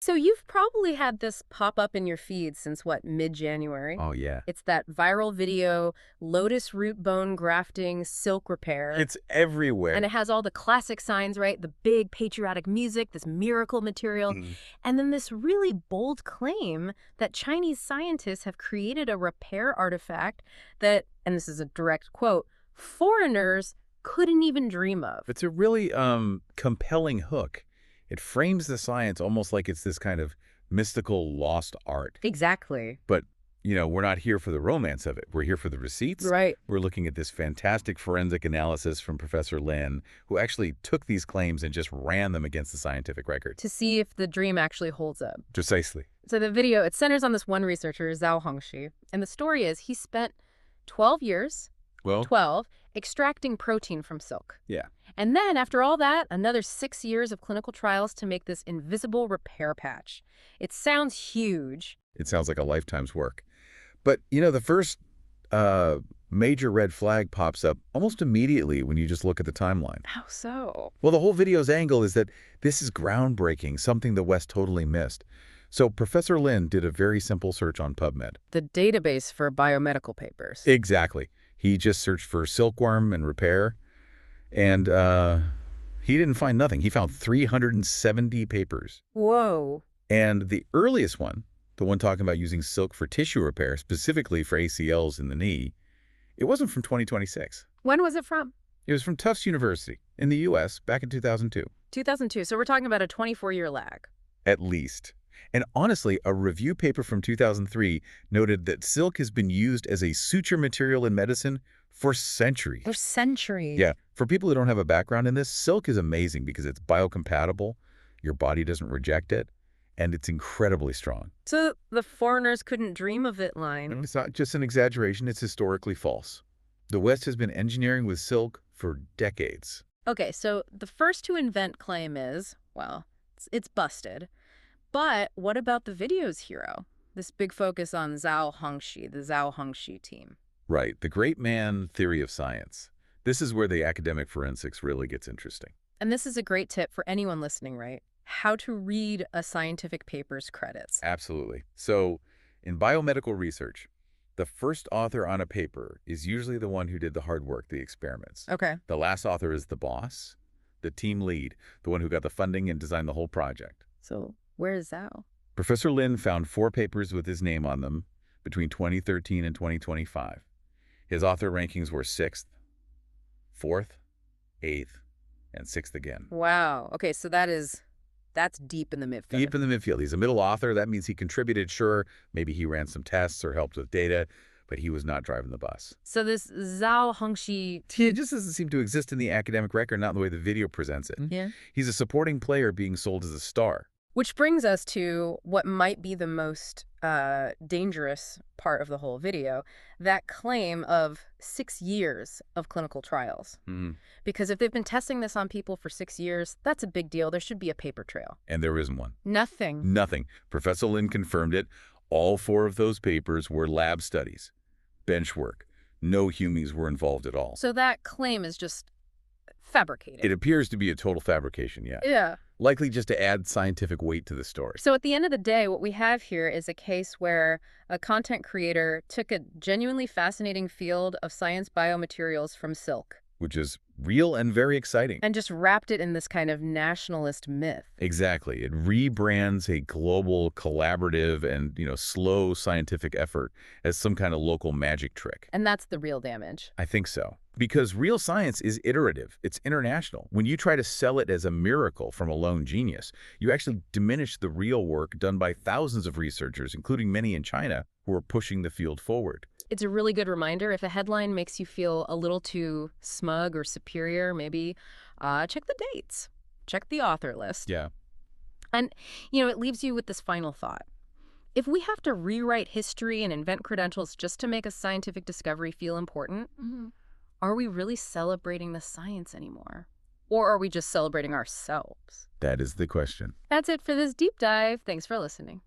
So you've probably had this pop up in your feed since what, mid-January? Oh, yeah. It's that viral video, lotus root bone grafting, silk repair. It's everywhere. And it has all the classic signs, right? The big patriotic music, this miracle material, Mhm. and then this really bold claim that Chinese scientists have created a repair artifact that, and this is a direct quote, foreigners couldn't even dream of. It's a really compelling hook. It frames the science almost like it's this kind of mystical lost art. Exactly. But, we're not here for the romance of it. We're here for the receipts. Right. We're looking at this fantastic forensic analysis from Professor Lin, who actually took these claims and just ran them against the scientific record. To see if the dream actually holds up. Precisely. So the video, it centers on this one researcher, Zhao Hongxi. And the story is he spent 12 years, Well, 12, extracting protein from silk. yeah. And then, after all that, another 6 years of clinical trials to make this invisible repair patch. It sounds huge. It sounds like a lifetime's work. But, the first major red flag pops up almost immediately when you just look at the timeline. How so? Well, the whole video's angle is that this is groundbreaking, something the West totally missed. So Professor Lin did a very simple search on PubMed. The database for biomedical papers. Exactly. He just searched for silkworm and repair, and he didn't find nothing. He found 370 papers. Whoa. And the earliest one, the one talking about using silk for tissue repair, specifically for ACLs in the knee, it wasn't from 2026. When was it from? It was from Tufts University in the U.S. back in 2002. 2002. So we're talking about a 24-year lag. At least. And honestly, a review paper from 2003 noted that silk has been used as a suture material in medicine for centuries. For centuries. Yeah. For people who don't have a background in this, silk is amazing because it's biocompatible, your body doesn't reject it, and it's incredibly strong. So the foreigners couldn't dream of it line. And it's not just an exaggeration, it's historically false. The West has been engineering with silk for decades. Okay, so the first to invent claim is, well, it's busted. But what about the video's hero? This big focus on Zhao Hongxi, the Zhao Hongxi team. Right, the great man theory of science. This is where the academic forensics really gets interesting. And this is a great tip for anyone listening, right? How to read a scientific paper's credits. Absolutely. So, in biomedical research, the first author on a paper is usually the one who did the hard work, the experiments. Okay. The last author is the boss, the team lead, the one who got the funding and designed the whole project. So where is Zhao? Professor Lin found 4 papers with his name on them between 2013 and 2025. His author rankings were 6th, 4th, 8th, and 6th again. Wow. Okay, so that's deep in the midfield. Deep in the midfield. He's a middle author. That means he contributed, sure. Maybe he ran some tests or helped with data, but he was not driving the bus. So this Zhao Hongxi... He just doesn't seem to exist in the academic record, not in the way the video presents it. Yeah. He's a supporting player being sold as a star. Which brings us to what might be the most dangerous part of the whole video, that claim of 6 years of clinical trials. Mm-hmm. Because if they've been testing this on people for 6 years, that's a big deal. There should be a paper trail. And there isn't one. Nothing. Nothing. Professor Lin confirmed it. All 4 of those papers were lab studies, bench work. No humans were involved at all. So that claim is just fabricated. It appears to be a total fabrication, yeah. Yeah. Likely just to add scientific weight to the story. So at the end of the day, what we have here is a case where a content creator took a genuinely fascinating field of science biomaterials from silk. Which is real and very exciting. And just wrapped it in this kind of nationalist myth. Exactly. It rebrands a global, collaborative, and, slow scientific effort as some kind of local magic trick. And that's the real damage. I think so. Because real science is iterative. It's international. When you try to sell it as a miracle from a lone genius, you actually diminish the real work done by thousands of researchers, including many in China, who are pushing the field forward. It's a really good reminder. If a headline makes you feel a little too smug or superior, maybe check the dates. Check the author list. Yeah. And, it leaves you with this final thought. If we have to rewrite history and invent credentials just to make a scientific discovery feel important, are we really celebrating the science anymore? Or are we just celebrating ourselves? That is the question. That's it for this deep dive. Thanks for listening.